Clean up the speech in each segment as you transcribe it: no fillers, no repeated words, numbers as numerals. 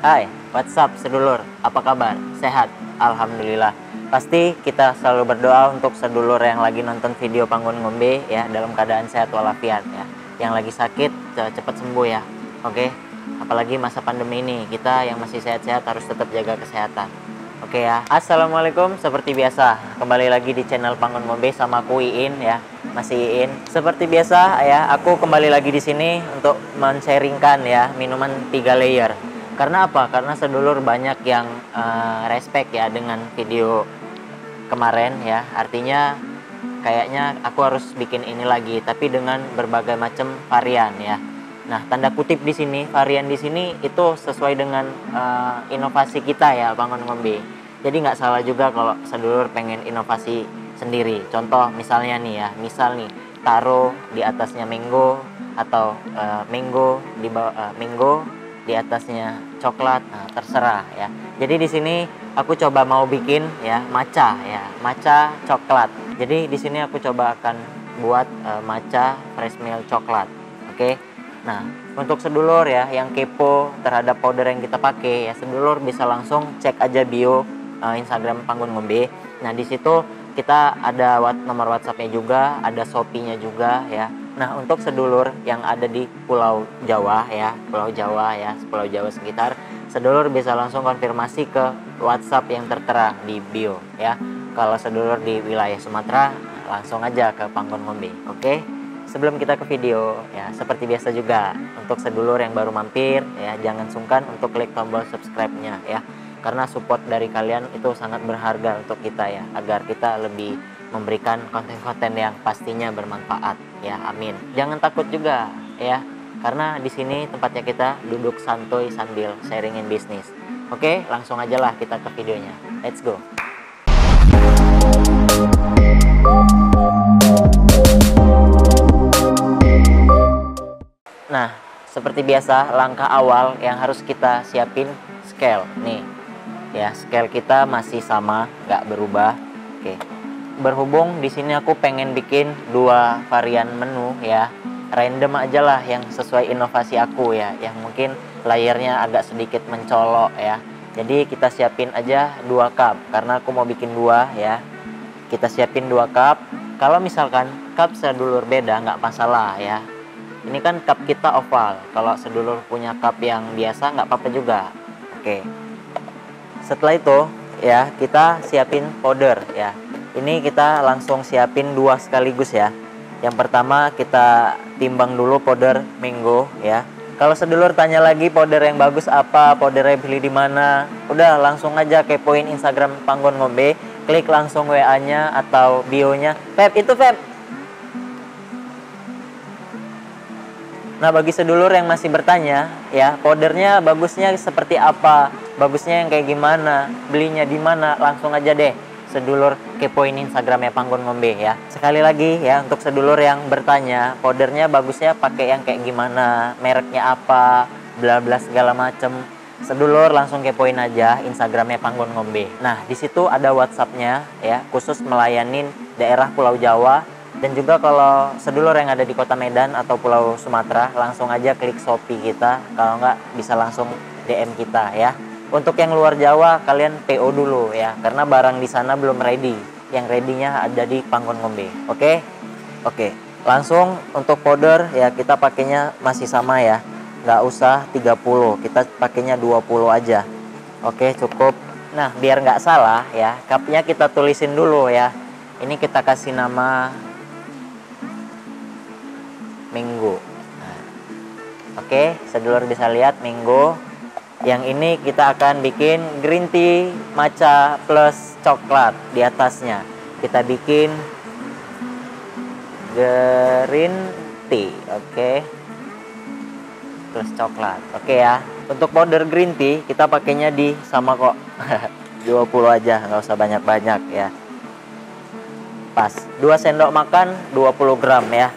Hai, what's up sedulur? Apa kabar? Sehat? Alhamdulillah. Pasti kita selalu berdoa untuk sedulur yang lagi nonton video Panggon Ngombe ya, dalam keadaan sehat walafiat ya. Yang lagi sakit cepat sembuh ya. Oke. Apalagi masa pandemi ini, kita yang masih sehat-sehat harus tetap jaga kesehatan. Oke ya. Assalamualaikum, seperti biasa kembali lagi di channel Panggon Ngombe sama aku Iin ya. Masih Iin. Seperti biasa ya, aku kembali lagi di sini untuk men-sharingkan ya minuman 3 layer. Karena apa? Karena sedulur banyak yang respect ya dengan video kemarin ya. Artinya kayaknya aku harus bikin ini lagi, tapi dengan berbagai macam varian ya. Nah, tanda kutip di sini, varian di sini itu sesuai dengan inovasi kita ya, Panggon Ngombe. Jadi nggak salah juga kalau sedulur pengen inovasi sendiri. Contoh misalnya nih ya, misal nih taruh di atasnya mango atau mango di bawah mango di atasnya coklat, nah, terserah ya. Jadi di sini aku coba mau bikin ya matcha ya, matcha coklat. Jadi di sini aku coba akan buat matcha fresh milk coklat. Oke. Nah, untuk sedulur ya yang kepo terhadap powder yang kita pakai ya, sedulur bisa langsung cek aja bio Instagram Panggon Ngombe. Nah, di situ kita ada nomor WhatsApp-nya juga, ada Shopee-nya juga ya. Nah, untuk sedulur yang ada di Pulau Jawa ya, Pulau Jawa sekitar, sedulur bisa langsung konfirmasi ke WhatsApp yang tertera di bio ya. Kalau sedulur di wilayah Sumatera, langsung aja ke Panggon Ngombe. Oke? Sebelum kita ke video ya, seperti biasa juga untuk sedulur yang baru mampir ya, jangan sungkan untuk klik tombol subscribe-nya ya. Karena support dari kalian itu sangat berharga untuk kita ya, agar kita lebih memberikan konten-konten yang pastinya bermanfaat ya, amin. Jangan takut juga ya, karena di sini tempatnya kita duduk santuy sambil sharingin bisnis. Oke, langsung aja lah kita ke videonya. Let's go. Nah, seperti biasa langkah awal yang harus kita siapin scale nih ya. Scale kita masih sama, nggak berubah. Oke. Berhubung di sini aku pengen bikin 2 varian menu ya, random aja lah yang sesuai inovasi aku ya, yang mungkin layernya agak sedikit mencolok ya. Jadi kita siapin aja 2 cup karena aku mau bikin 2 ya. Kita siapin 2 cup. Kalau misalkan cup sedulur beda nggak masalah ya. Ini kan cup kita oval. Kalau sedulur punya cup yang biasa nggak apa-apa juga. Oke. Setelah itu ya kita siapin powder ya. Ini kita langsung siapin 2 sekaligus ya. Yang pertama kita timbang dulu powder mango ya. Kalau sedulur tanya lagi powder yang bagus apa, powdernya beli di mana, udah langsung aja kepoin Instagram Panggon Ngombe, klik langsung WA-nya atau bio-nya. Feb, itu Feb. Nah, bagi sedulur yang masih bertanya ya, powdernya bagusnya seperti apa, bagusnya yang kayak gimana, belinya di mana, langsung aja deh sedulur kepoin Instagramnya Panggon Ngombe ya. Sekali lagi ya, untuk sedulur yang bertanya powdernya bagusnya pakai yang kayak gimana, mereknya apa, bla bla segala macem, sedulur langsung kepoin aja Instagramnya Panggon Ngombe. Nah, di situ ada WhatsApp-nya ya, khusus melayanin daerah Pulau Jawa. Dan juga kalau sedulur yang ada di Kota Medan atau Pulau Sumatera, langsung aja klik Shopee kita. Kalau nggak bisa langsung DM kita ya. Untuk yang luar Jawa, kalian PO dulu ya, karena barang di sana belum ready. Yang ready-nya ada di Panggon Ngombe. Oke? Oke. Langsung untuk powder ya, kita pakainya masih sama ya. Nggak usah 30, kita pakainya 20 aja. Oke, cukup. Nah, biar nggak salah ya, cupnya kita tulisin dulu ya. Ini kita kasih nama mango. Nah, oke, sedulur bisa lihat mango. Yang ini kita akan bikin green tea matcha plus coklat di atasnya. Kita bikin green tea, oke. Plus coklat. Oke ya. Untuk powder green tea kita pakainya di sama kok. 20 aja, nggak usah banyak-banyak ya. Pas. 2 sendok makan 20 gram ya.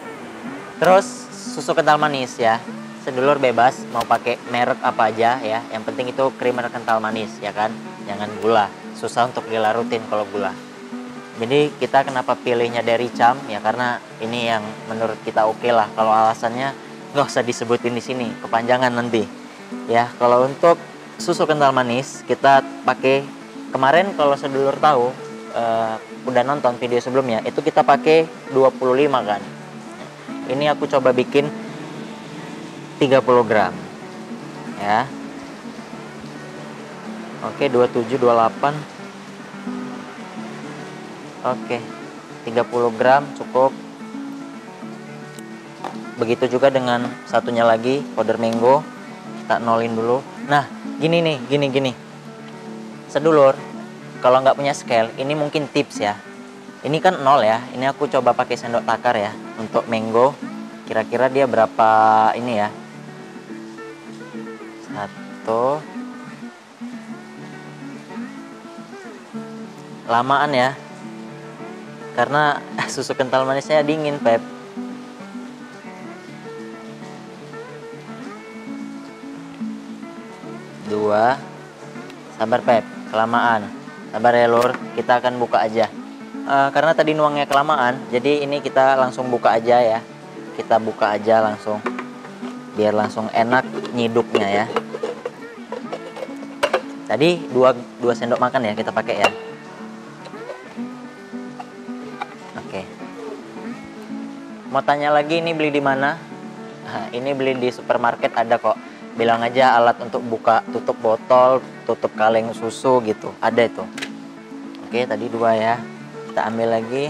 Terus susu kental manis ya. Sedulur bebas mau pakai merek apa aja ya. Yang penting itu creamer kental manis ya kan. Jangan gula. Susah untuk dilarutin kalau gula. Jadi kita kenapa pilihnya dari Cam ya, karena ini yang menurut kita oke lah. Kalau alasannya nggak usah disebutin di sini, kepanjangan nanti. Ya, kalau untuk susu kental manis kita pakai kemarin, kalau sedulur tahu udah nonton video sebelumnya, itu kita pakai 25 kan. Ini aku coba bikin 30 gram ya. Oke, 27, 28. Oke, 30 gram cukup. Begitu juga dengan satunya lagi, powder mango. Kita nolin dulu. Nah, gini nih, gini. Sedulur, kalau nggak punya scale, ini mungkin tips ya. Ini kan 0 ya. Ini aku coba pakai sendok takar ya. Untuk mango, kira-kira dia berapa ini ya? 1. Lamaan ya. Karena susu kental manisnya dingin, Pep. 2. Sabar, Pep. Kelamaan. Sabar ya, Lur. Kita akan buka aja. Karena tadi nuangnya kelamaan, jadi ini kita langsung buka aja ya. Kita buka aja langsung. Biar langsung enak nyidupnya ya. Tadi 2 sendok makan ya kita pakai ya. Oke. Mau tanya lagi ini beli di mana? Ini beli di supermarket ada kok. Bilang aja alat untuk buka tutup botol, tutup kaleng susu gitu. Ada itu. Oke, tadi 2 ya. Kita ambil lagi.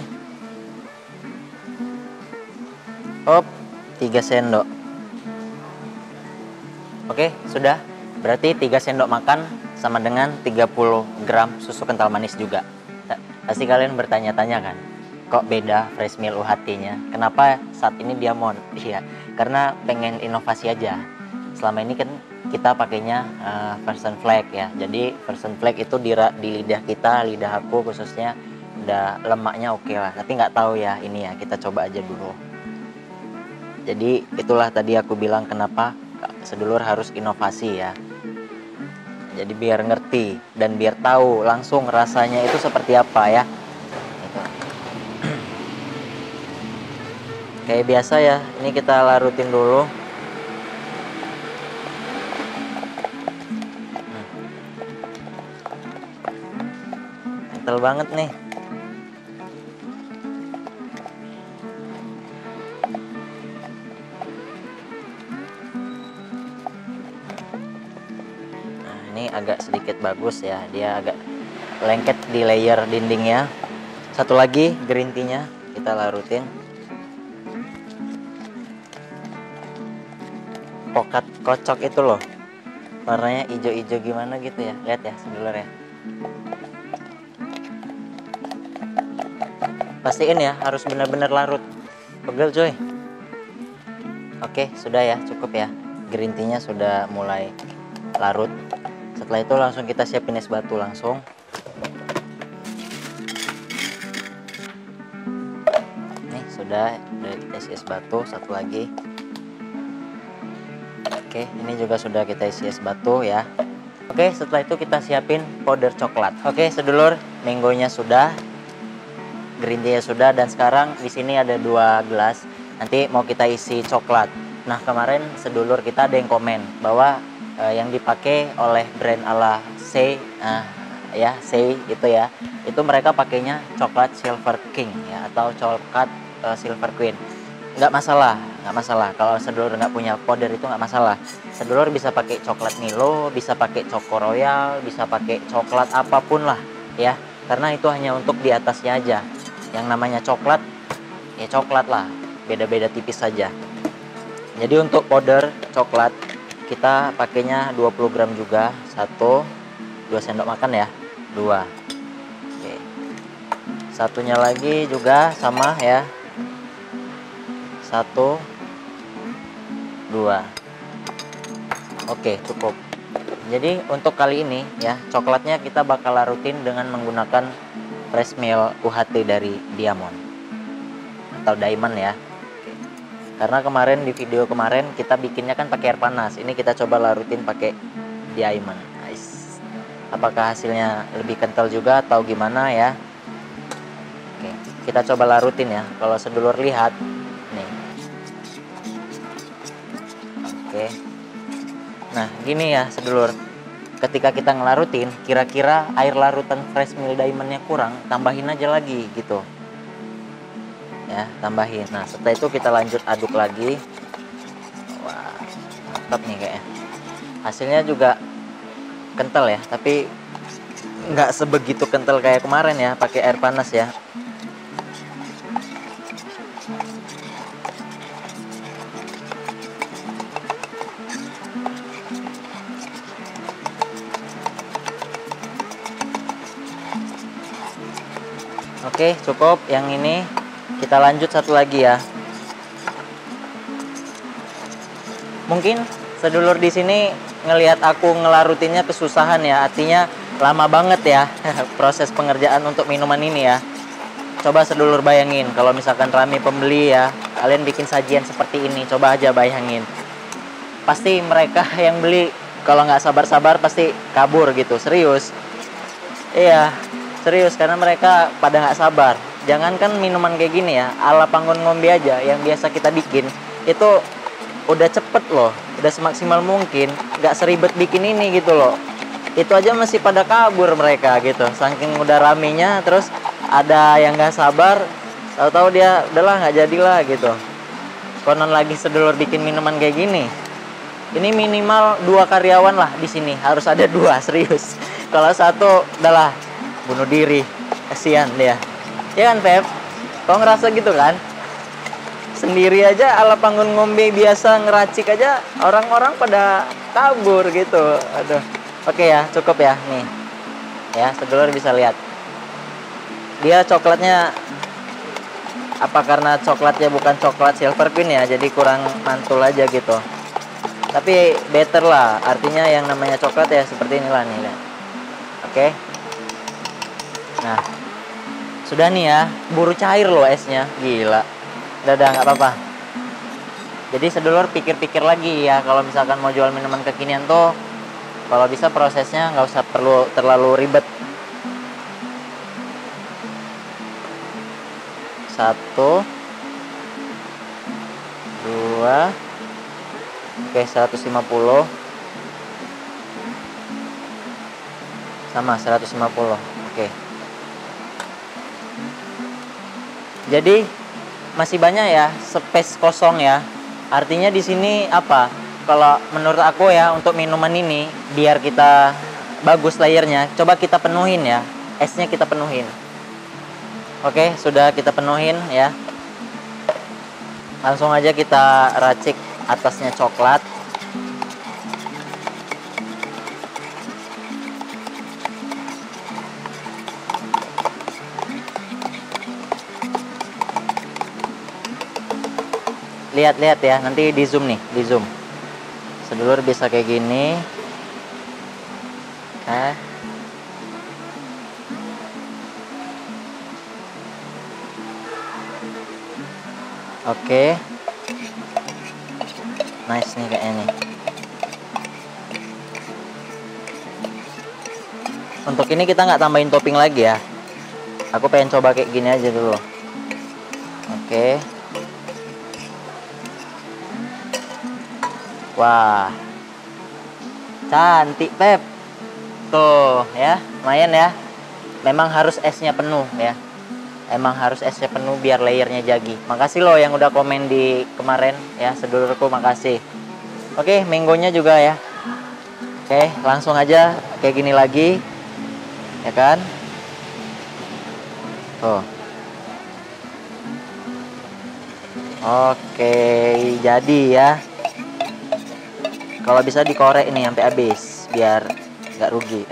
Hop, 3 sendok. Oke, sudah. Berarti 3 sendok makan sama dengan 30 gram susu kental manis juga. Pasti kalian bertanya-tanya kan, kok beda fresh milk UHT-nya? Kenapa saat ini Diamond? Iya, karena pengen inovasi aja. Selama ini kan kita pakainya version flag ya. Jadi version flag itu di lidah kita, lidah aku khususnya udah lemaknya oke lah. Tapi nggak tahu ya ini ya, kita coba aja dulu. Jadi itulah tadi aku bilang kenapa sedulur harus inovasi ya. Jadi biar ngerti dan biar tahu langsung rasanya itu seperti apa ya. Gitu. Kayak biasa ya, ini kita larutin dulu. Kental banget nih. Nah, ini agak sedikit bagus ya. Dia agak lengket di layer dindingnya. Satu lagi green tea-nya kita larutin. Pokat kocok itu loh. Warnanya hijau-hijau gimana gitu ya. Lihat ya sedulur ya. Pastiin ya, harus benar-benar larut. Pegel coy. Oke, sudah ya, cukup ya. Green tea-nya sudah mulai larut. Setelah itu langsung kita siapin es batu langsung. Nih, sudah kita isi es batu. Satu lagi. Oke, ini juga sudah kita isi es batu ya. Oke, setelah itu kita siapin powder coklat. Oke, sedulur, mangonya sudah. Green tea sudah, dan sekarang di sini ada 2 gelas. Nanti mau kita isi coklat. Nah, kemarin sedulur kita ada yang komen bahwa yang dipakai oleh brand ala Sei, ya Sei itu ya, itu mereka pakainya coklat Silver King ya, atau coklat Silver Queen. Nggak masalah. Kalau sedulur nggak punya powder itu nggak masalah. Sedulur bisa pakai coklat Milo, bisa pakai Choco Royal, bisa pakai coklat apapun lah ya, karena itu hanya untuk di atasnya aja. Yang namanya coklat, ya coklat lah, beda-beda tipis saja. Jadi untuk powder coklat, kita pakainya 20 gram juga. 1, 2 sendok makan ya, 2. Oke. Satunya lagi juga sama ya. 1, 2. Oke, cukup. Jadi untuk kali ini ya, coklatnya kita bakal larutin dengan menggunakan fresh milk UHT dari Diamond atau Diamond ya. Oke. Karena kemarin di video kemarin kita bikinnya kan pakai air panas. Ini kita coba larutin pakai Diamond. Nice. Apakah hasilnya lebih kental juga atau gimana ya? Oke, kita coba larutin ya. Kalau sedulur lihat nih. Oke. Nah, gini ya sedulur. ketika kita ngelarutin, kira-kira air larutan fresh milk diamondnya kurang, tambahin aja lagi gitu ya, tambahin. Nah setelah itu kita lanjut aduk lagi. Wah mantap nih kayaknya, hasilnya juga kental ya, tapi nggak sebegitu kental kayak kemarin ya pakai air panas ya. Oke, cukup yang ini. Kita lanjut satu lagi ya. Mungkin sedulur di sini ngelihat aku ngelarutinnya kesusahan ya, artinya lama banget ya proses pengerjaan untuk minuman ini ya. Coba sedulur bayangin kalau misalkan rame pembeli ya, kalian bikin sajian seperti ini, coba aja bayangin. Pasti mereka yang beli kalau nggak sabar-sabar pasti kabur gitu, serius. Iya, serius, karena mereka pada nggak sabar. Jangankan minuman kayak gini ya, ala Panggon Ngombe aja yang biasa kita bikin itu udah cepet loh, udah semaksimal mungkin, nggak seribet bikin ini gitu loh. Itu aja masih pada kabur mereka gitu, saking udah ramenya. Terus ada yang nggak sabar, tahu-tahu dia udahlah nggak jadilah gitu. Konon lagi sedulur bikin minuman kayak gini, ini minimal 2 karyawan lah di sini, harus ada 2, serius. Kalau satu udahlah bunuh diri, kasihan dia. Ya kan Pep? Kau ngerasa gitu kan? Sendiri aja ala Panggon Ngombe biasa ngeracik aja orang-orang pada kabur gitu. Aduh. Oke ya, cukup ya nih. Ya, sedulur bisa lihat. Dia coklatnya apa karena coklatnya bukan coklat Silver Queen ya, jadi kurang mantul aja gitu. Tapi better lah, artinya yang namanya coklat ya seperti inilah nih. Lihat. Oke. Nah, sudah nih ya, buru cair loh esnya, gila. Udah nggak apa-apa. Jadi sedulur pikir-pikir lagi ya, kalau misalkan mau jual minuman kekinian tuh, kalau bisa prosesnya nggak usah perlu terlalu ribet. 1, 2, oke 150, sama 150, oke. Jadi masih banyak ya space kosong ya. Artinya di sini apa? Kalau menurut aku ya, untuk minuman ini biar kita bagus layernya, coba kita penuhin ya. Esnya kita penuhin. Oke, sudah kita penuhin ya. Langsung aja kita racik atasnya coklat. Lihat-lihat ya, nanti di zoom nih, di zoom. Sedulur bisa kayak gini. Oke. Nice nih kayaknya nih. Untuk ini kita nggak tambahin topping lagi ya. Aku pengen coba kayak gini aja dulu. Oke. Wah, cantik Pep. Tuh ya, lumayan ya. Memang harus esnya penuh ya. Emang harus esnya penuh biar layernya jadi. Makasih loh yang udah komen di kemarin ya, sedulurku, makasih. Oke, mangonya juga ya. Oke, langsung aja kayak gini lagi. Ya kan? Tuh. Oke, jadi ya. Kalau bisa dikorek ini sampai habis biar nggak rugi.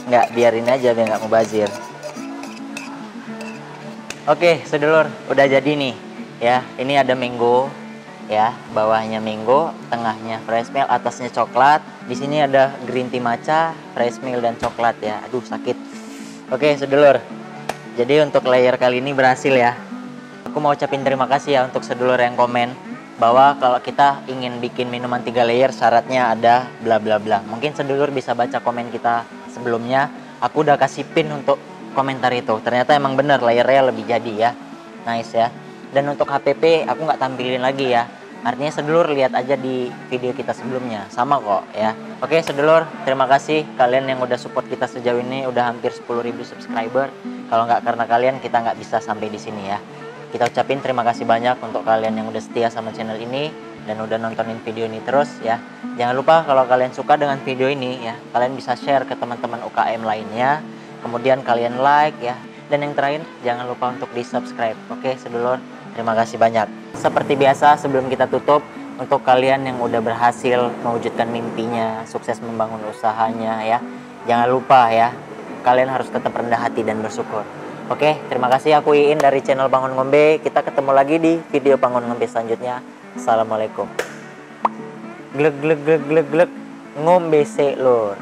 Nggak, biarin aja biar nggak mubazir. Oke, sedulur, udah jadi nih ya. Ini ada mango ya, bawahnya mango, tengahnya fresh milk, atasnya coklat. Di sini ada green tea matcha, fresh milk dan coklat ya. Aduh, sakit. Oke, sedulur. Jadi untuk layer kali ini berhasil ya. Aku mau ucapin terima kasih ya untuk sedulur yang komen bahwa kalau kita ingin bikin minuman 3 layer syaratnya ada bla bla bla. Mungkin sedulur bisa baca komen kita sebelumnya. Aku udah kasih pin untuk komentar itu. Ternyata emang bener layernya lebih jadi ya. Nice ya. Dan untuk HPP aku nggak tampilin lagi ya. Artinya sedulur lihat aja di video kita sebelumnya, sama kok ya. Oke sedulur, terima kasih kalian yang udah support kita sejauh ini, udah hampir 10.000 subscriber. Kalau nggak karena kalian kita nggak bisa sampai di sini ya. Kita ucapin terima kasih banyak untuk kalian yang udah setia sama channel ini dan udah nontonin video ini terus ya. Jangan lupa kalau kalian suka dengan video ini ya, kalian bisa share ke teman-teman UKM lainnya. Kemudian kalian like ya. Dan yang terakhir jangan lupa untuk di subscribe. Oke sedulur, terima kasih banyak. Seperti biasa sebelum kita tutup, untuk kalian yang udah berhasil mewujudkan mimpinya, sukses membangun usahanya ya, jangan lupa ya, kalian harus tetap rendah hati dan bersyukur. Oke, terima kasih, aku Iin dari channel Bangun Ngombe. Kita ketemu lagi di video Bangun Ngombe selanjutnya. Assalamualaikum. Glek glek glek glek glek, ngombe selur.